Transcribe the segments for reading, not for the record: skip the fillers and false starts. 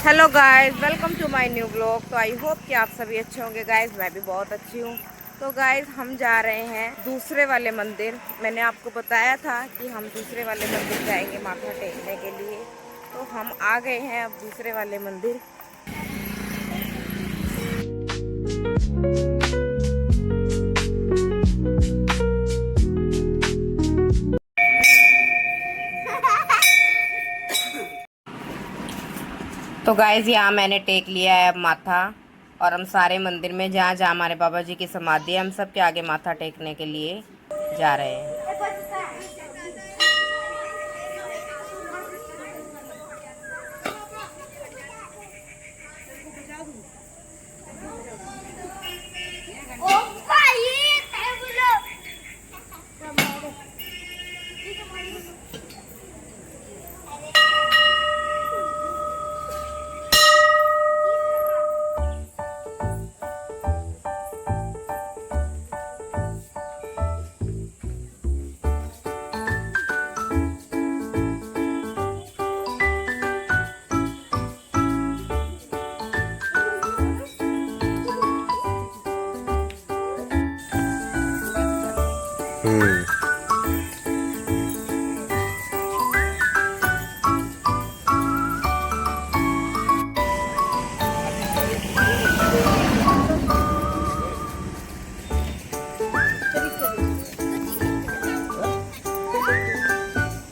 Hello guys, welcome to my new blog. तो I hope कि आप सभी अच्छे होंगे गाइस। मैं भी बहुत अच्छी हूँ। तो गाइस हम जा रहे हैं दूसरे वाले मंदिर। मैंने आपको बताया था कि हम दूसरे वाले मंदिर जाएंगे माथा टेकने के लिए। तो हम आ गए हैं अब दूसरे वाले मंदिर। तो गाइस यहाँ मैंने टेक लिया है अब माथा। और हम सारे मंदिर में जहाँ जहाँ हमारे बाबा जी की समाधि है, हम सब के आगे माथा टेकने के लिए जा रहे हैं।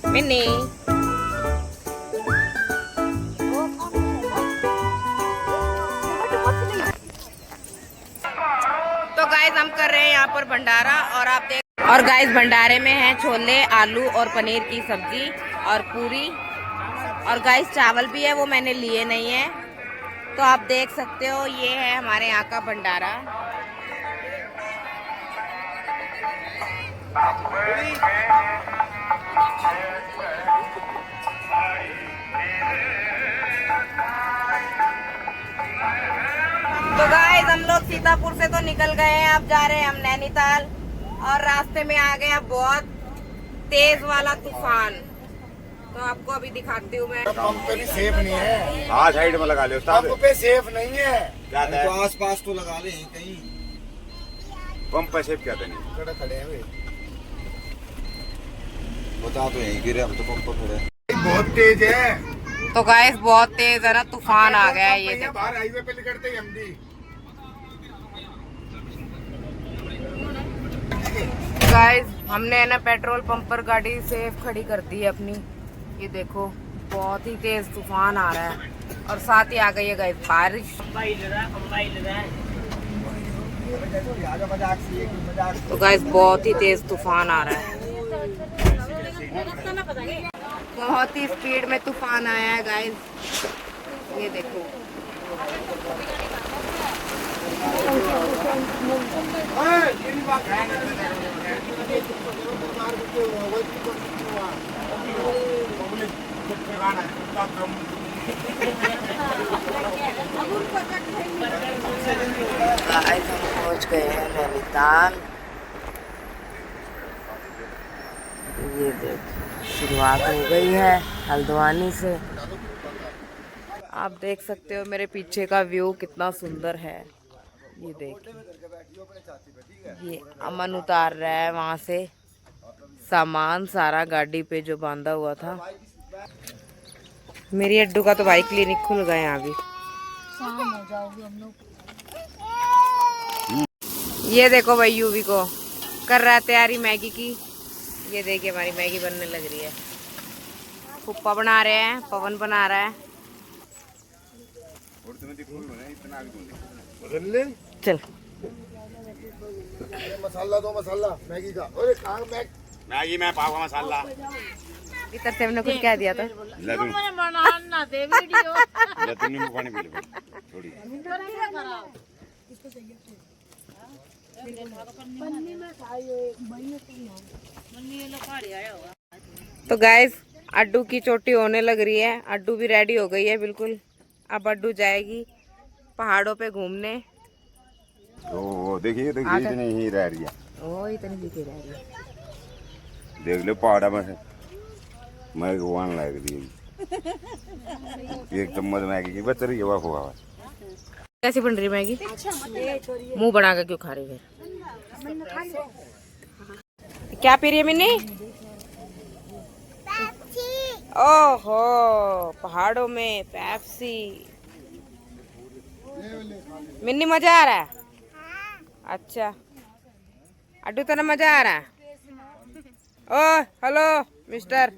मिनी तो गाइस हम कर रहे हैं यहाँ पर भंडारा। और गाइस भंडारे में है छोले, आलू और पनीर की सब्जी और पूरी। और गाइस चावल भी है, वो मैंने लिए नहीं है। तो आप देख सकते हो, ये है हमारे यहाँ का भंडारा। तो गाइस हम लोग सीतापुर से तो निकल गए हैं, अब जा रहे हैं हम नैनीताल। और रास्ते में आ गया बहुत तेज वाला तूफान। तो आपको अभी दिखाती हूँ मैं। पंप पे भी सेफ नहीं है। हाँ साइड में लगा ले उस्ताद। पंप पे सेफ नहीं है। जाता है तो आस पास तो लगा ले कहीं। पंप पे सेफ क्या नहीं खड़े खड़े हैं वे। बता तो यहीं गिरे, हम तो पंप पर खड़े हैं। बहुत तेज है। तो गाइस बहुत तेज है ना, तूफान आ गया है। ये देखो बाहर हाईवे पे निकलते ही हम भी। गाइस हमने है ना पेट्रोल पंप पर गाड़ी सेफ खड़ी कर दी है अपनी। ये देखो बहुत ही तेज तूफान आ रहा है और साथ ही आ गई है गाइस बारिश। तो गाइस बहुत ही तेज तूफान आ रहा है। बहुत ही स्पीड में तूफान आया है गाइस। ये देखो गाइस हम पहुंच गए हैं नैनीताल। ये देखो शुरुआत हो गई है हल्द्वानी से। आप देख सकते हो मेरे पीछे का व्यू कितना सुंदर है। ये देखिए, ये अमन उतार रहा है वहां से सामान सारा गाड़ी पे जो बांधा हुआ था। मेरी अड्डू का तो भाई क्लिनिक खुल गया यहाँ भी। शाम हो जाओगे हम लोग। ये देखो भाई यूवी को कर रहा है तैयारी मैगी की। ये देखिए हमारी मैगी बनने लग रही है। पुप्पा बना रहे हैं, पवन बना रहा है। चल मसाला दो, मसाला मैगी का। अरे कहाँ मैगी में पाव का मसाला। इधर से हमने कुछ कह दिया था। लड्डू बनाना दे वीडियो। लड्डू नींबू पानी पी लो थोड़ी। तो गाइस अड्डू की चोटी होने लग रही है। अड्डू भी रेडी हो गई है बिल्कुल। अब अड्डू जाएगी पहाड़ों पे घूमने। ओ देखिए इतनी ही रह रही है। ओ इतनी दिखी रह रही है। देख लो पहाड़ा में से मैं भगवान लग रही है। एक चम्मच मैगी की बच रही है वह हुआ। कैसी बन रही मैगी? मुंह बना के क्यों खा रही है? क्या पी रही है मिन्नी? ओहो, पहाड़ों में पेप्सी। मिन्नी मजा आ रहा है? अच्छा, अड्डू तेरा मजा आ रहा है? ओ हेलो मिस्टर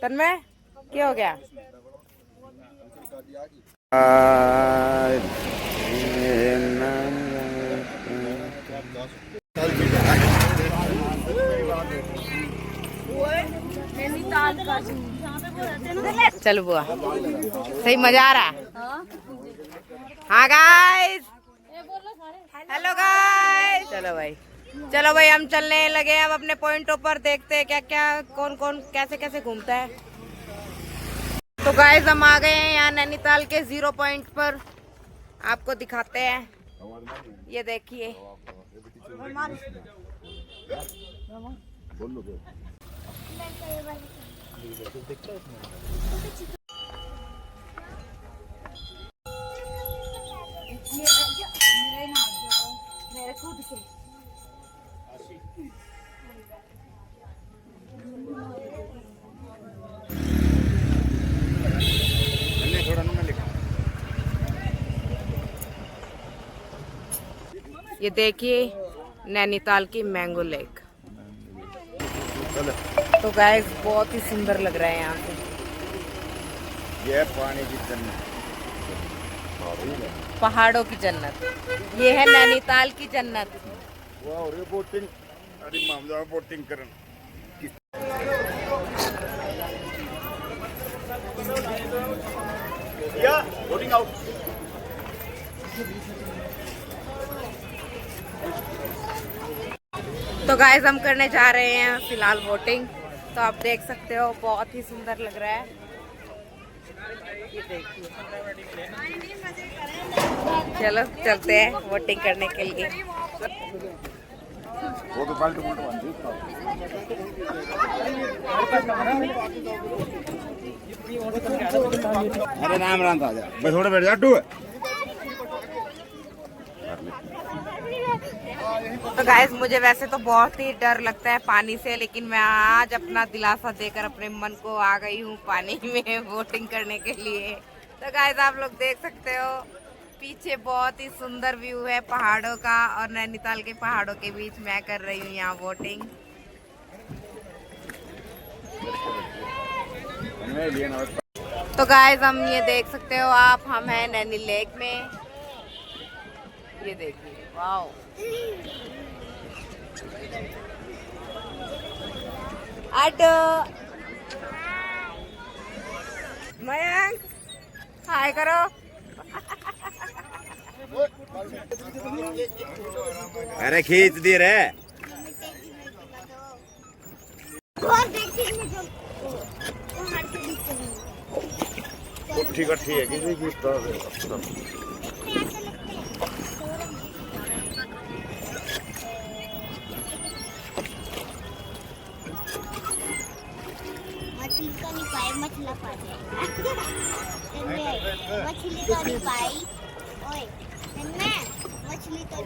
तन्मय, क्या हो गया? चलो बुआ, सही मजा आ रहा है? हाँ गाइस, हेलो गाइस, चलो भाई हम चलने लगे। अब अपने पॉइंटों पर देखते हैं क्या क्या कौन कौन कैसे कैसे घूमता है। तो गाइस हम आ गए हैं यहाँ नैनीताल के 0 पॉइंट पर, आपको दिखाते हैं। ये देखिए, ये देखिए नैनीताल की मैंगो लेक। तो गाइस बहुत ही सुंदर लग रहा है यहाँ पे। ये पानी की जन्नत, पहाड़ों की जन्नत, ये है नैनीताल की जन्नत। वाह रे बोटिंग, अरे मामला बोटिंग करन या बोटिंग आउट। तो गाइस हम करने जा रहे हैं फिलहाल बोटिंग। तो आप देख सकते हो बहुत ही सुंदर लग रहा है। ये देखिए, चलो चलते हैं बोटिंग करने के लिए। वो तो पलट पलट अरे राम राम था जा बस थोड़ा बैठ जा टू। तो गाइस मुझे वैसे तो बहुत ही डर लगता है पानी से, लेकिन मैं आज अपना दिलासा देकर अपने मन को आ गई हूँ पानी में बोटिंग करने के लिए। तो गाइस आप लोग देख सकते हो पीछे बहुत ही सुंदर व्यू है पहाड़ों का, और नैनीताल के पहाड़ों के बीच मैं कर रही हूँ यहाँ बोटिंग। तो गाइस हम ये देख सकते हो आप, हम हैं नैनी लेक में। ये देखिए, वाओ। मयंक हाय करो। अरे खींच दे रे। ठीक है किसी की मछली तो नहीं पाई, मछला पा मछली तो नहीं पाई। ओए मछली तो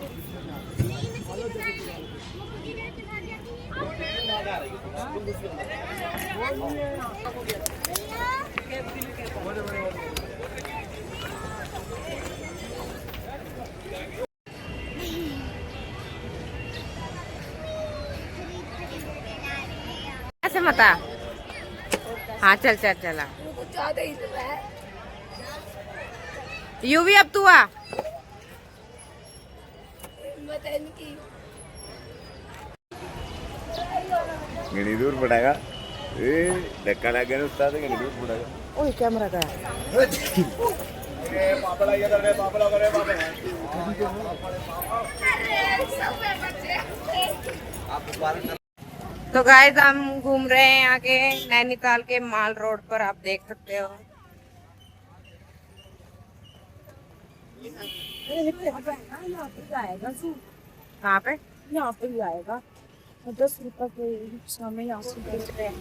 ऐसे मत आ। हाँ चल चल चला। यू भी अब तू आ। घनी दूर पड़ेगा, धक्का लग गया उस्ताद, घनी दूर पड़ेगा। ओए कैमरा का तो गाइस हम घूम रहे हैं आगे नैनीताल के माल रोड पर, आप देख सकते हो। कहाँ पे? यहाँ पे ही आएगा 10 रुपए के रिक्शा में यहाँ से बेच रहे हैं।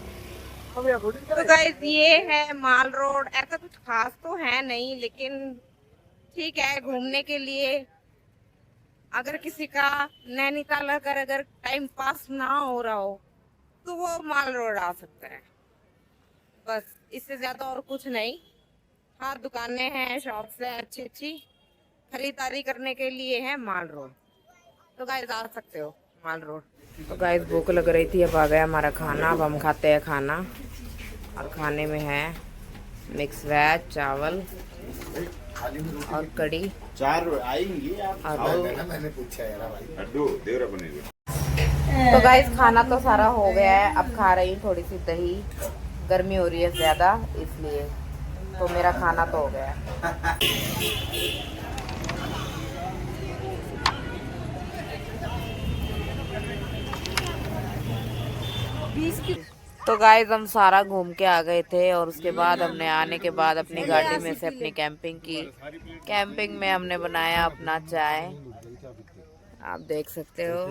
तो गाइस ये है माल रोड। ऐसा कुछ खास तो है नहीं, लेकिन ठीक है घूमने के लिए। अगर किसी का नैनीताल अगर टाइम पास ना हो रहा हो तो वो माल रोड आ सकता है। बस इससे ज्यादा और कुछ नहीं। हाँ दुकानें हैं, शॉप्स हैं अच्छी अच्छी, खरीदारी करने के लिए है माल रोड। तो गाइस आ सकते हो माल रोड। तो गाइस भूख लग रही थी, अब आ गया हमारा खाना। अब हम खाते हैं खाना। और खाने में है मिक्स वेज, चावल और कड़ी। 4 आएंगी आप और मैंने पूछा यार भाई। लड्डू देवरा पनीर। तो गाइस खाना तो सारा हो गया है। अब खा रही हूँ थोड़ी सी दही। गर्मी हो रही है ज़्यादा इसलिए। तो मेरा खाना तो हो गया है। तो गाइस हम सारा घूम के आ गए थे और उसके बाद हमने आने के बाद अपनी गाड़ी में से अपनी कैंपिंग की। कैंपिंग में हमने बनाया अपना चाय, आप देख सकते हो।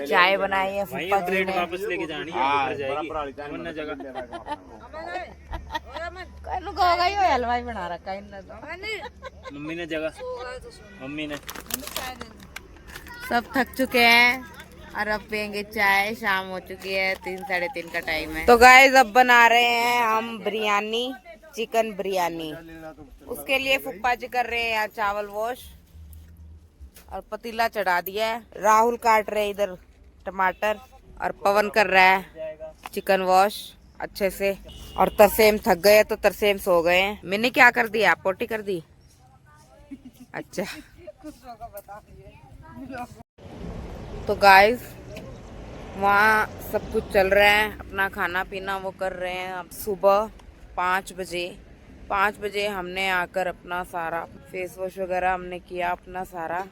चाय बनाई है फूफा जी ने। वापस लेके जानी है, वरना जगह कहनु कहोगा यो हलवाई बना रखा है इनने तो। मम्मी ने जगह, मम्मी ने सब थक चुके हैं और अब पियेंगे चाय। शाम हो चुकी है, 3 साढ़े 3 का टाइम है। तो गाइस अब बना रहे हैं हम बिरयानी, चिकन बिरयानी। उसके लिए फूफा जी कर रहे हैं यार चावल वॉश और पतीला चढ़ा दिया है। राहुल काट रहे इधर टमाटर और पवन कर रहा है चिकन वॉश अच्छे से। और तरसेम थक गए तो तरसेम सो गए हैं। मैंने क्या कर दिया, पोटी कर दी। अच्छा तो गाइस वहाँ सब कुछ चल रहा है, अपना खाना पीना वो कर रहे हैं। अब सुबह 5 बजे हमने आकर अपना सारा फेस वॉश वगैरह हमने किया अपना सारा।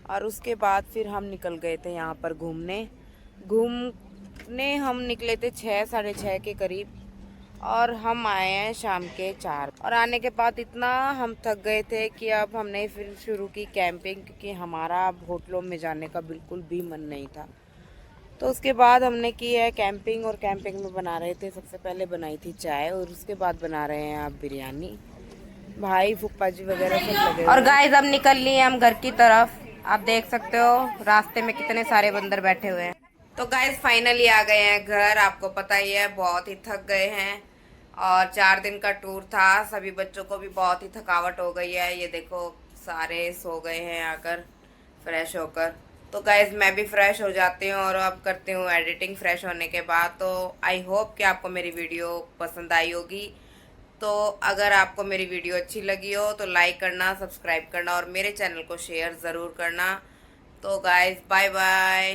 और उसके बाद फिर हम निकल गए थे यहाँ पर घूमने हम निकले थे 6 साढ़े 6 के करीब और हम आए हैं शाम के 4। और आने के बाद इतना हम थक गए थे कि अब हमने फिर शुरू की कैंपिंग, क्योंकि हमारा होटलों में जाने का बिल्कुल भी मन नहीं था। तो उसके बाद हमने की है कैंपिंग। और कैंपिंग में बना रहे थे, सबसे पहले बनाई थी चाय और उसके बाद बना रहे हैं आप बिरयानी। भाई फूफा जी वगैरह सब लगे। और गाइस अब निकल लिए हम घर की तरफ। आप देख सकते हो रास्ते में कितने सारे बंदर बैठे हुए हैं। तो गाइस फाइनली आ गए हैं घर। आपको पता ही है बहुत ही थक गए हैं और 4 दिन का टूर था। सभी बच्चों को भी बहुत ही थकावट हो गई है। ये देखो सारे सो गए हैं आकर फ्रेश होकर। तो गाइस मैं भी फ्रेश हो जाती हूँ और अब करती हूँ एडिटिंग फ्रेश होने के बाद। तो आई होप कि आपको मेरी वीडियो पसंद आई होगी। तो अगर आपको मेरी वीडियो अच्छी लगी हो तो लाइक करना, सब्सक्राइब करना और मेरे चैनल को शेयर ज़रूर करना। तो गाइस बाय बाय।